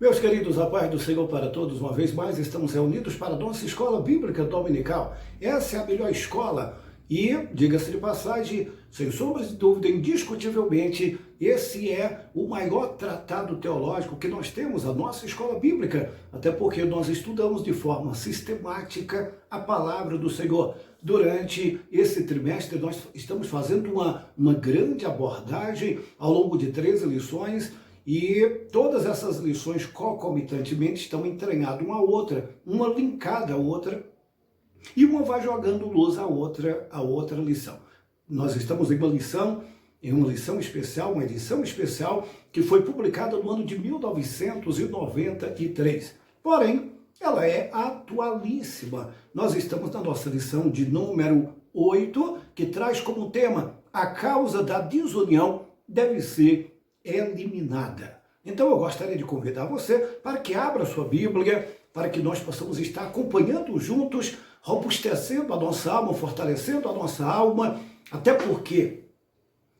Meus queridos, a paz do Senhor para todos, uma vez mais estamos reunidos para a nossa escola bíblica dominical. Essa é a melhor escola e, diga-se de passagem, sem sombra de dúvida, indiscutivelmente, esse é o maior tratado teológico que nós temos, a nossa escola bíblica, até porque nós estudamos de forma sistemática a palavra do Senhor. Durante esse trimestre, nós estamos fazendo uma grande abordagem ao longo de 13 lições, e todas essas lições concomitantemente estão entranhadas uma à outra, uma linkada à outra, e uma vai jogando luz à outra lição. Nós estamos em uma lição especial, uma edição especial, que foi publicada no ano de 1993. Porém, ela é atualíssima. Nós estamos na nossa lição de número 8, que traz como tema: a causa da desunião deve ser eliminada. Então eu gostaria de convidar você para que abra sua Bíblia, para que nós possamos estar acompanhando juntos, robustecendo a nossa alma, fortalecendo a nossa alma, até porque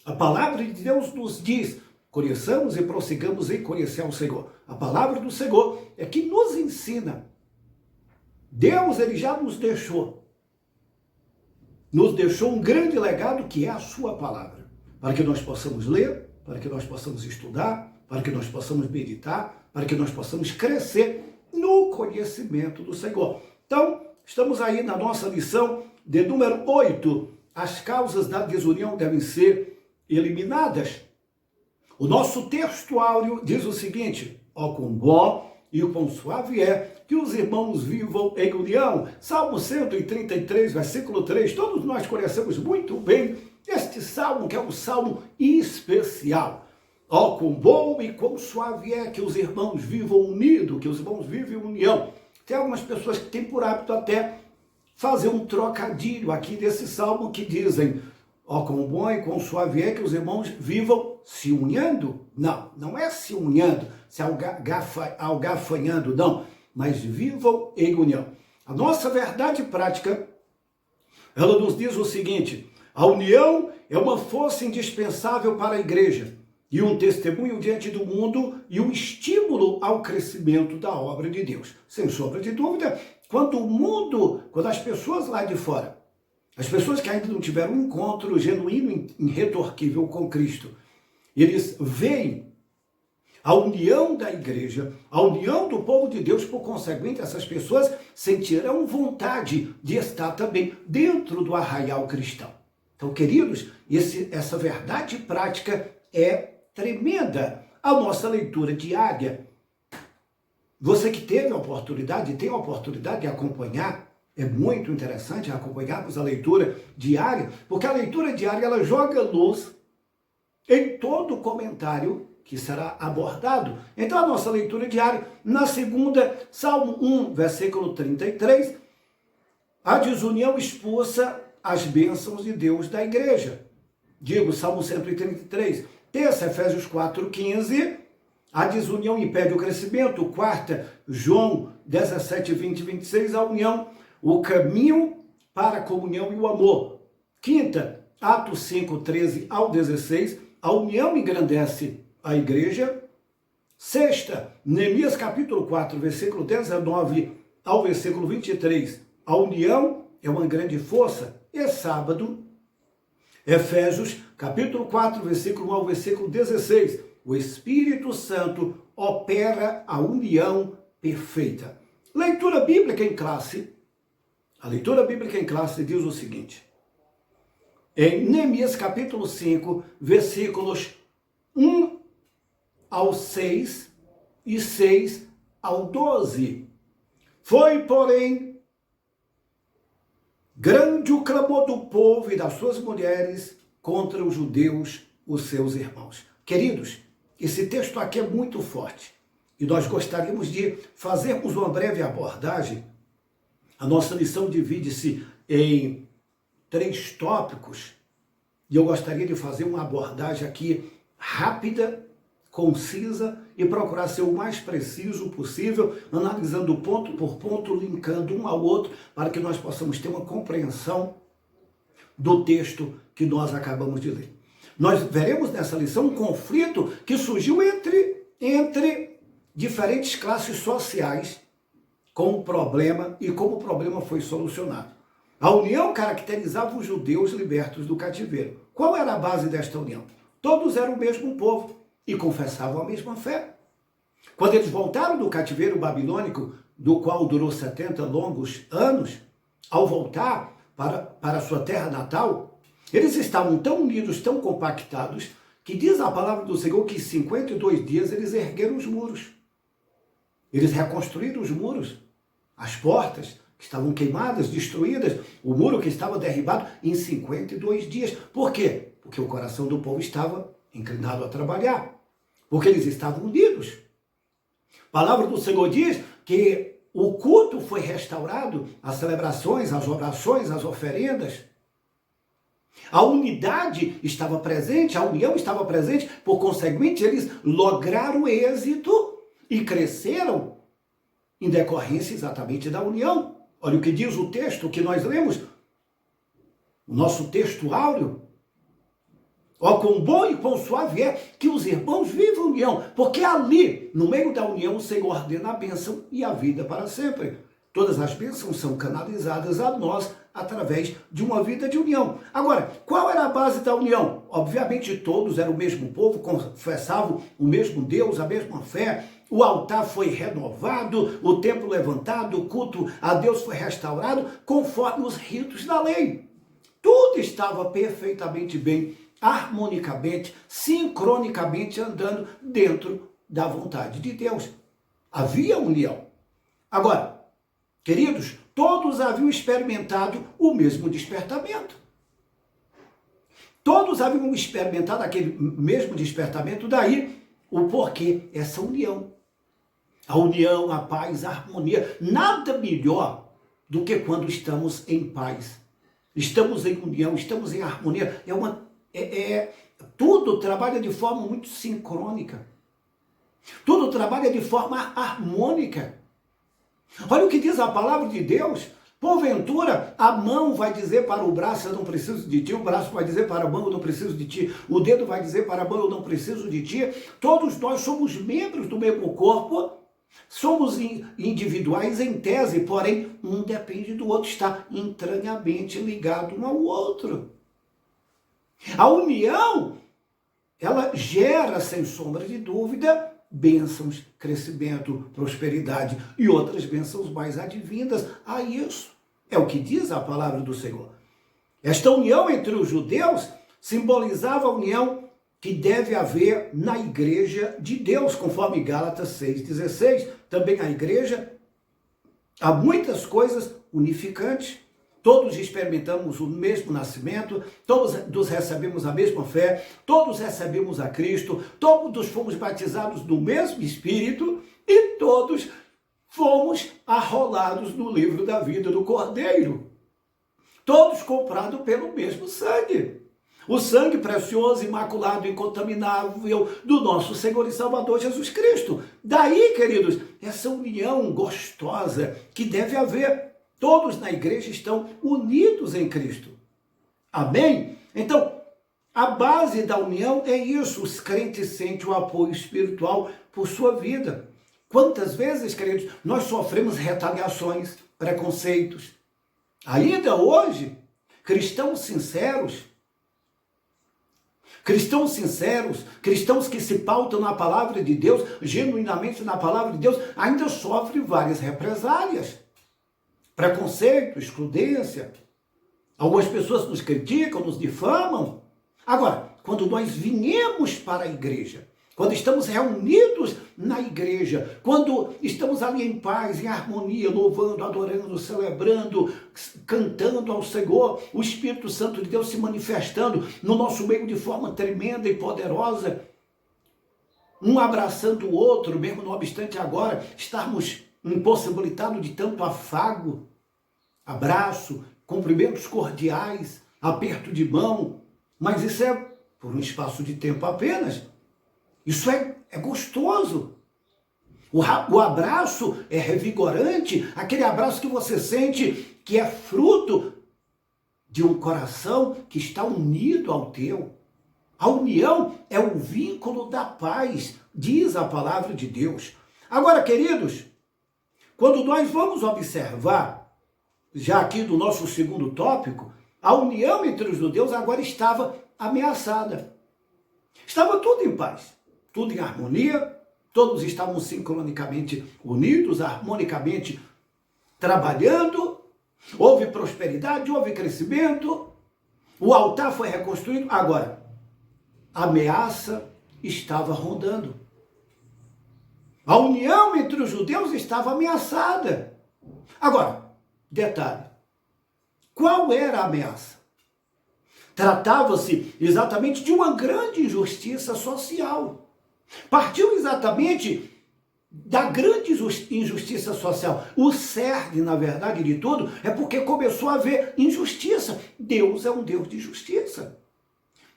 a palavra de Deus nos diz: conheçamos e prossigamos em conhecer ao Senhor. A palavra do Senhor é que nos ensina. Deus, ele já nos deixou um grande legado, que é a sua palavra, para que nós possamos ler, para que nós possamos estudar, para que nós possamos meditar, para que nós possamos crescer no conhecimento do Senhor. Então, estamos aí na nossa lição de número 8. As causas da desunião devem ser eliminadas. O nosso texto áureo diz o seguinte: ó, quão bom e o quão suave é que os irmãos vivam em união. Salmo 133, versículo 3. Todos nós conhecemos muito bem este salmo, que é um salmo especial. Ó, quão bom e quão suave é que os irmãos vivam unidos, que os irmãos vivem em união. Tem algumas pessoas que têm por hábito até fazer um trocadilho aqui desse salmo, que dizem: ó, quão bom e quão suave é que os irmãos vivam se unhando. Não, não é se unhando, se algafanhando, não, mas vivam em união. A nossa verdade prática, ela nos diz o seguinte: a união é uma força indispensável para a igreja, e um testemunho diante do mundo, e um estímulo ao crescimento da obra de Deus. Sem sombra de dúvida, quando as pessoas lá de fora, as pessoas que ainda não tiveram um encontro genuíno, irretorquível com Cristo, eles veem a união da igreja, a união do povo de Deus, por conseguinte, essas pessoas sentirão vontade de estar também dentro do arraial cristão. Então, queridos, essa verdade prática é tremenda. A nossa leitura diária, você que teve a oportunidade, tem a oportunidade de acompanhar, é muito interessante acompanharmos a leitura diária, porque a leitura diária, ela joga luz em todo o comentário que será abordado. Então, a nossa leitura diária, na segunda, Salmo 1, versículo 33, a desunião expulsa as bênçãos de Deus da igreja. Digo, Salmo 133. Terça, Efésios 4:15, a desunião impede o crescimento. Quarta, João 17, 20 e 26, a união, o caminho para a comunhão e o amor. Quinta, Atos 5, 13 ao 16, a união engrandece a igreja. Sexta, Neemias capítulo 4, versículo 19 ao versículo 23, a união é uma grande força. E sábado, Efésios capítulo 4, versículo 1 ao versículo 16, o Espírito Santo opera a união perfeita. Leitura bíblica em classe. A leitura bíblica em classe diz o seguinte: em Neemias capítulo 5, versículos 1 ao 6 e 6 ao 12. Foi, porém, grande o clamor do povo e das suas mulheres contra os judeus, os seus irmãos. Queridos, esse texto aqui é muito forte e nós gostaríamos de fazermos uma breve abordagem. A nossa lição divide-se em 3 tópicos e eu gostaria de fazer uma abordagem aqui rápida, concisa e procurar ser o mais preciso possível, analisando ponto por ponto, linkando um ao outro, para que nós possamos ter uma compreensão do texto que nós acabamos de ler. Nós veremos nessa lição um conflito que surgiu entre diferentes classes sociais com o problema e como o problema foi solucionado. A união caracterizava os judeus libertos do cativeiro. Qual era a base desta união? Todos eram o mesmo povo e confessavam a mesma fé. Quando eles voltaram do cativeiro babilônico, do qual durou 70 longos anos, ao voltar para a sua terra natal, eles estavam tão unidos, tão compactados, que diz a palavra do Senhor que em 52 dias eles ergueram os muros. Eles reconstruíram os muros, as portas que estavam queimadas, destruídas, o muro que estava derribado em 52 dias. Por quê? Porque o coração do povo estava inclinado a trabalhar, porque eles estavam unidos. A palavra do Senhor diz que o culto foi restaurado, as celebrações, as orações, as oferendas. A unidade estava presente, a união estava presente, por conseguinte, eles lograram êxito e cresceram em decorrência exatamente da união. Olha o que diz o texto que nós lemos, o nosso texto áureo. Ó, quão bom e quão suave é que os irmãos vivam união, porque ali, no meio da união, o Senhor ordena a bênção e a vida para sempre. Todas as bênçãos são canalizadas a nós através de uma vida de união. Agora, qual era a base da união? Obviamente todos eram o mesmo povo, confessavam o mesmo Deus, a mesma fé. O altar foi renovado, o templo levantado, o culto a Deus foi restaurado, conforme os ritos da lei. Tudo estava perfeitamente bem, harmonicamente, sincronicamente andando dentro da vontade de Deus. Havia união. Agora, queridos, todos haviam experimentado o mesmo despertamento. Todos haviam experimentado aquele mesmo despertamento, daí o porquê essa união. A união, a paz, a harmonia. Nada melhor do que quando estamos em paz. Estamos em união, estamos em harmonia. Tudo trabalha de forma muito sincrônica. Tudo trabalha de forma harmônica. Olha o que diz a palavra de Deus. Porventura, a mão vai dizer para o braço, eu não preciso de ti. O braço vai dizer para a mão, eu não preciso de ti. O dedo vai dizer para a mão, eu não preciso de ti. Todos nós somos membros do mesmo corpo. Somos individuais em tese, porém, um depende do outro. Está entranhamente ligado um ao outro. A união, ela gera, sem sombra de dúvida, bênçãos, crescimento, prosperidade e outras bênçãos mais advindas a isso. É o que diz a palavra do Senhor. Esta união entre os judeus simbolizava a união que deve haver na igreja de Deus, conforme Gálatas 6,16. Também a igreja, há muitas coisas unificantes. Todos experimentamos o mesmo nascimento, todos recebemos a mesma fé, todos recebemos a Cristo, todos fomos batizados no mesmo Espírito e todos fomos arrolados no livro da vida do Cordeiro. Todos comprados pelo mesmo sangue. O sangue precioso, imaculado, incontaminável do nosso Senhor e Salvador Jesus Cristo. Daí, queridos, essa união gostosa que deve haver. Todos na igreja estão unidos em Cristo. Amém? Então, a base da união é isso. Os crentes sentem o apoio espiritual por sua vida. Quantas vezes, queridos, nós sofremos retaliações, preconceitos. Ainda hoje, cristãos sinceros, cristãos que se pautam na palavra de Deus, genuinamente na palavra de Deus, ainda sofrem várias represálias. Preconceito, excludência. Algumas pessoas nos criticam, nos difamam. Agora, quando nós viemos para a igreja, quando estamos reunidos na igreja, quando estamos ali em paz, em harmonia, louvando, adorando, celebrando, cantando ao Senhor, o Espírito Santo de Deus se manifestando no nosso meio de forma tremenda e poderosa, um abraçando o outro, mesmo não obstante agora estarmos impossibilitados de tanto afago, abraço, cumprimentos cordiais, aperto de mão, mas isso é por um espaço de tempo apenas. Isso é gostoso. O abraço é revigorante, aquele abraço que você sente que é fruto de um coração que está unido ao teu. A união é o vínculo da paz, diz a palavra de Deus. Agora, queridos, quando nós vamos observar, já aqui do nosso segundo tópico, a união entre os judeus agora estava ameaçada. Estava tudo em paz, tudo em harmonia, todos estavam sincronicamente unidos, harmonicamente trabalhando, houve prosperidade, houve crescimento, o altar foi reconstruído. Agora, a ameaça estava rondando. A união entre os judeus estava ameaçada. Agora, detalhe, qual era a ameaça? Tratava-se exatamente de uma grande injustiça social. Partiu exatamente da grande injustiça social. O cerne, na verdade, de tudo, é porque começou a haver injustiça. Deus é um Deus de justiça.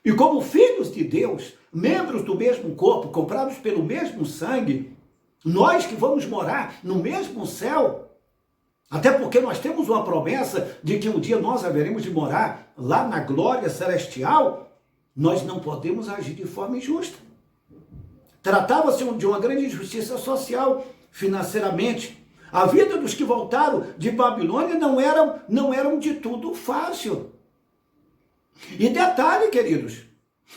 E como filhos de Deus, membros do mesmo corpo, comprados pelo mesmo sangue, nós que vamos morar no mesmo céu, até porque nós temos uma promessa de que um dia nós haveremos de morar lá na glória celestial, nós não podemos agir de forma injusta. Tratava-se de uma grande injustiça social, financeiramente. A vida dos que voltaram de Babilônia não eram de tudo fácil. E detalhe, queridos,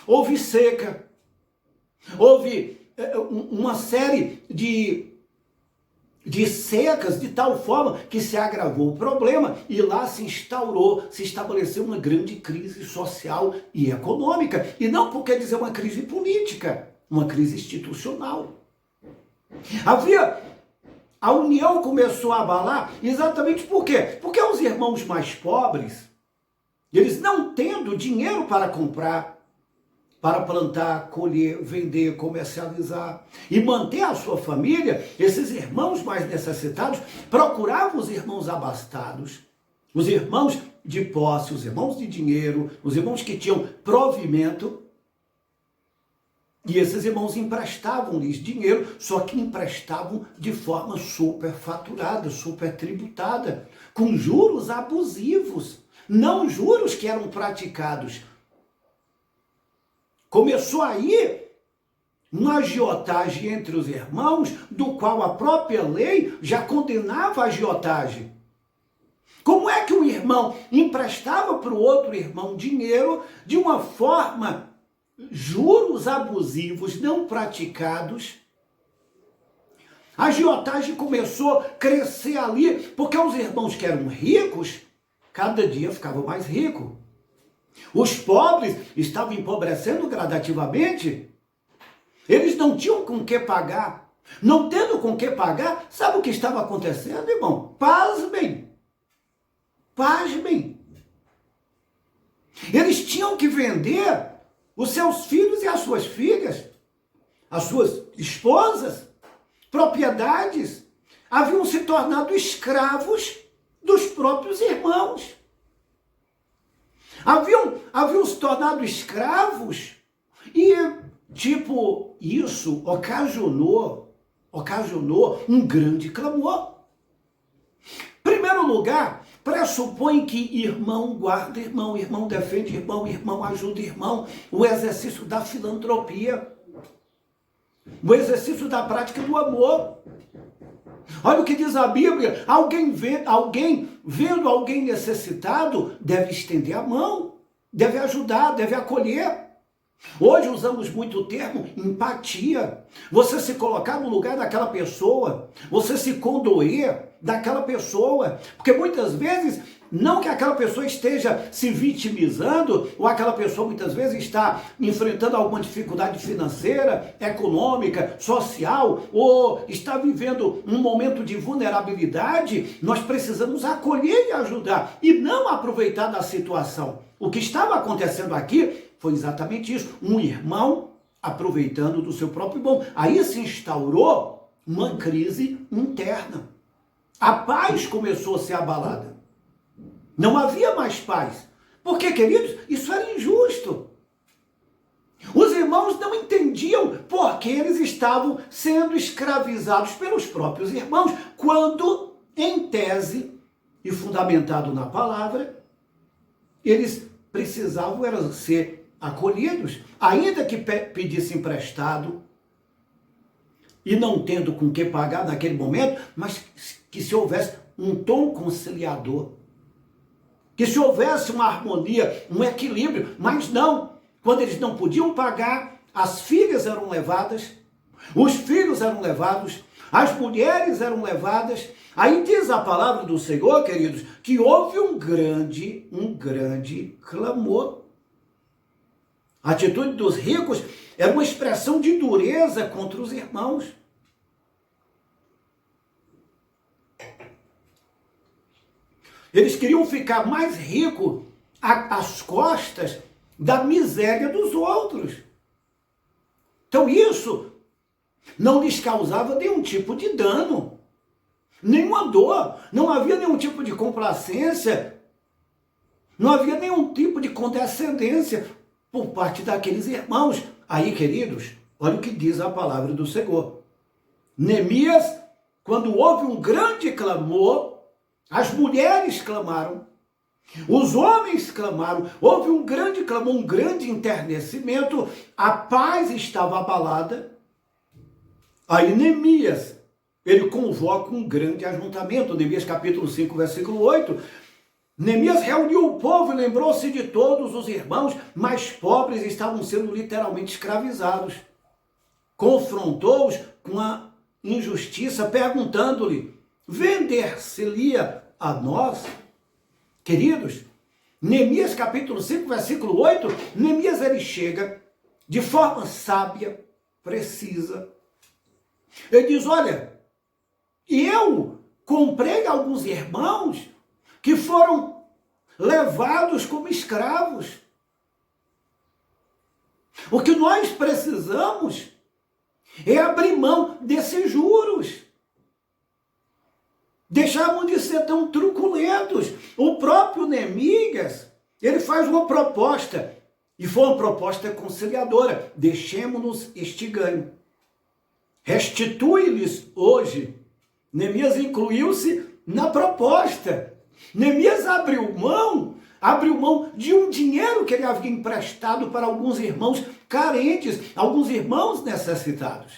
houve seca, houve uma série de secas de tal forma que se agravou o problema e lá se estabeleceu uma grande crise social e econômica. E não por quer dizer uma crise política, uma crise institucional. A união começou a abalar exatamente por quê? Porque os irmãos mais pobres, eles não tendo dinheiro para comprar, para plantar, colher, vender, comercializar e manter a sua família, esses irmãos mais necessitados procuravam os irmãos abastados, os irmãos de posse, os irmãos de dinheiro, os irmãos que tinham provimento, e esses irmãos emprestavam-lhes dinheiro, só que emprestavam de forma superfaturada, supertributada, com juros abusivos, não juros que eram praticados. Começou aí uma agiotagem entre os irmãos, do qual a própria lei já condenava a agiotagem. Como é que um irmão emprestava para o outro irmão dinheiro de uma forma, juros abusivos não praticados? A agiotagem começou a crescer ali, porque os irmãos que eram ricos, cada dia ficavam mais ricos. Os pobres estavam empobrecendo gradativamente. Eles não tinham com que pagar. Não tendo com que pagar, sabe o que estava acontecendo, irmão? Pasmem. Pasmem. Eles tinham que vender os seus filhos e as suas filhas, as suas esposas, propriedades. Haviam se tornado escravos dos próprios irmãos. Haviam se tornado escravos e, isso ocasionou um grande clamor. Em primeiro lugar, pressupõe que irmão guarda irmão, irmão defende irmão, irmão ajuda irmão, o exercício da filantropia, o exercício da prática do amor. Olha o que diz a Bíblia, alguém vendo alguém necessitado, deve estender a mão, deve ajudar, deve acolher. Hoje usamos muito o termo empatia. Você se colocar no lugar daquela pessoa, você se condoer daquela pessoa, porque muitas vezes, não que aquela pessoa esteja se vitimizando, ou aquela pessoa muitas vezes está enfrentando alguma dificuldade financeira, econômica, social, ou está vivendo um momento de vulnerabilidade, nós precisamos acolher e ajudar, e não aproveitar da situação. O que estava acontecendo aqui foi exatamente isso, um irmão aproveitando do seu próprio irmão. Aí se instaurou uma crise interna. A paz começou a ser abalada. Não havia mais paz. Porque, queridos, isso era injusto. Os irmãos não entendiam por que eles estavam sendo escravizados pelos próprios irmãos, quando, em tese e fundamentado na palavra, eles precisavam era ser acolhidos, ainda que pedissem emprestado, e não tendo com que pagar naquele momento, mas que se houvesse um tom conciliador, que se houvesse uma harmonia, um equilíbrio, mas não. Quando eles não podiam pagar, as filhas eram levadas, os filhos eram levados, as mulheres eram levadas. Aí diz a palavra do Senhor, queridos, que houve um grande clamor. A atitude dos ricos era uma expressão de dureza contra os irmãos. Eles queriam ficar mais ricos às costas da miséria dos outros. Então isso não lhes causava nenhum tipo de dano, nenhuma dor, não havia nenhum tipo de complacência, não havia nenhum tipo de condescendência por parte daqueles irmãos. Aí, queridos, olha o que diz a palavra do Senhor. Neemias, quando houve um grande clamor, as mulheres clamaram, os homens clamaram, houve um grande clamor, um grande enternecimento, a paz estava abalada. Aí Neemias, ele convoca um grande ajuntamento, Neemias capítulo 5, versículo 8, Neemias reuniu o povo e lembrou-se de todos os irmãos mais pobres e estavam sendo literalmente escravizados. Confrontou-os com a injustiça, perguntando-lhe, vender-se-lhe-a a nós? Queridos, Neemias capítulo 5, versículo 8, Neemias ele chega de forma sábia, precisa. Ele diz, olha, eu comprei alguns irmãos que foram levados como escravos. O que nós precisamos é abrir mão desses juros. Deixarmos de ser tão truculentos. O próprio Neemias, ele faz uma proposta, e foi uma proposta conciliadora. Deixemos-nos este ganho. Restitui-lhes hoje. Neemias incluiu-se na proposta. Neemias abriu mão de um dinheiro que ele havia emprestado para alguns irmãos carentes, alguns irmãos necessitados.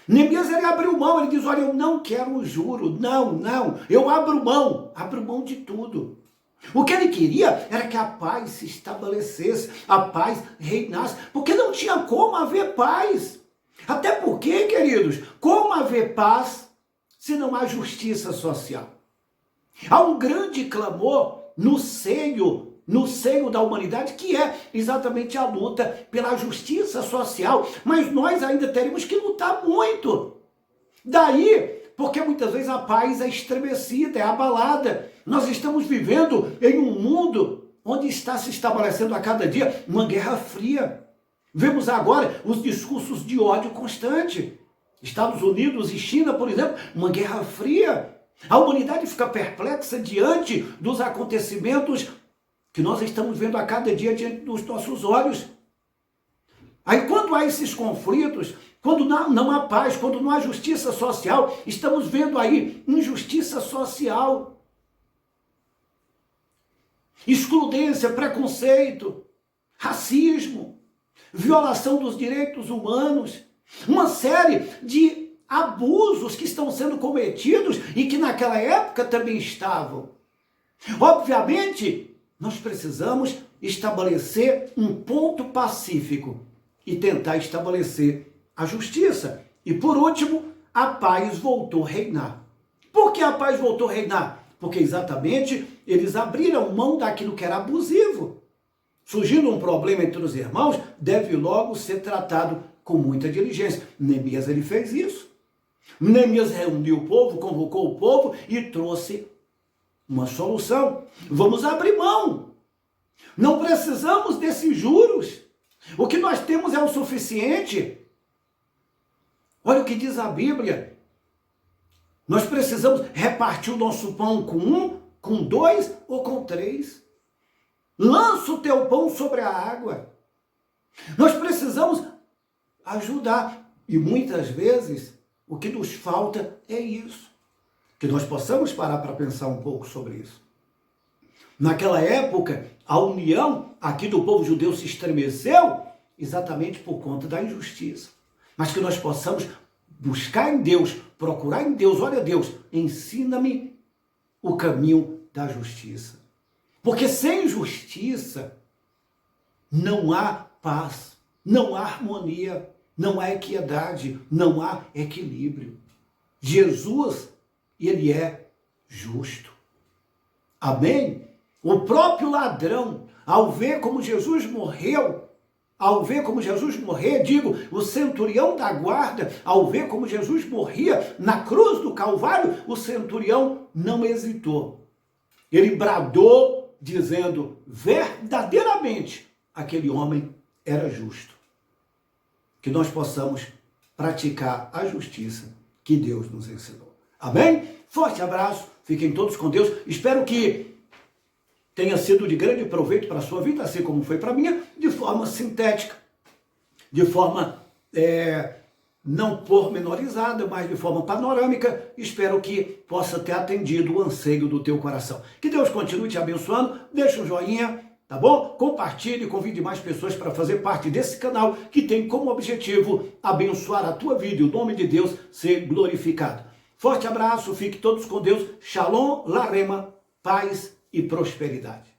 Neemias ele abriu mão, ele diz, olha, eu não quero o juro, não, eu abro mão de tudo. O que ele queria era que a paz se estabelecesse, a paz reinasse, porque não tinha como haver paz. Até porque, queridos, como haver paz se não há justiça social? Há um grande clamor no seio da humanidade, que é exatamente a luta pela justiça social. Mas nós ainda teremos que lutar muito. Daí, porque muitas vezes a paz é estremecida, é abalada. Nós estamos vivendo em um mundo onde está se estabelecendo a cada dia uma guerra fria. Vemos agora os discursos de ódio constante. Estados Unidos e China, por exemplo, uma guerra fria. A humanidade fica perplexa diante dos acontecimentos que nós estamos vendo a cada dia diante dos nossos olhos. Aí quando há esses conflitos, quando não há paz, quando não há justiça social, estamos vendo aí injustiça social, excludência, preconceito, racismo, violação dos direitos humanos, uma série de abusos que estão sendo cometidos e que naquela época também estavam. Obviamente, nós precisamos estabelecer um ponto pacífico e tentar estabelecer a justiça. E por último, a paz voltou a reinar. Por que a paz voltou a reinar? Porque exatamente eles abriram mão daquilo que era abusivo. Surgindo um problema entre os irmãos, deve logo ser tratado com muita diligência. Neemias ele fez isso. Neemias reuniu o povo, convocou o povo e trouxe uma solução. Vamos abrir mão. Não precisamos desses juros. O que nós temos é o suficiente. Olha o que diz a Bíblia. Nós precisamos repartir o nosso pão com um, com dois ou com três. Lança o teu pão sobre a água. Nós precisamos ajudar. E muitas vezes o que nos falta é isso. Que nós possamos parar para pensar um pouco sobre isso. Naquela época, a união aqui do povo judeu se estremeceu exatamente por conta da injustiça. Mas que nós possamos buscar em Deus, procurar em Deus, olha Deus, ensina-me o caminho da justiça. Porque sem justiça não há paz, não há harmonia, não há equidade, não há equilíbrio. Jesus, ele é justo. Amém? O próprio ladrão, ao ver como Jesus morreu, digo, o centurião da guarda, ao ver como Jesus morria na cruz do Calvário, o centurião não hesitou. Ele bradou, dizendo, verdadeiramente, aquele homem era justo. Que nós possamos praticar a justiça que Deus nos ensinou. Amém? Forte abraço, fiquem todos com Deus. Espero que tenha sido de grande proveito para a sua vida, assim como foi para a minha, de forma sintética, de forma não pormenorizada, mas de forma panorâmica. Espero que possa ter atendido o anseio do teu coração. Que Deus continue te abençoando, deixa um joinha, tá bom? Compartilhe, convide mais pessoas para fazer parte desse canal que tem como objetivo abençoar a tua vida e o nome de Deus ser glorificado. Forte abraço, fique todos com Deus. Shalom, Larema, paz e prosperidade.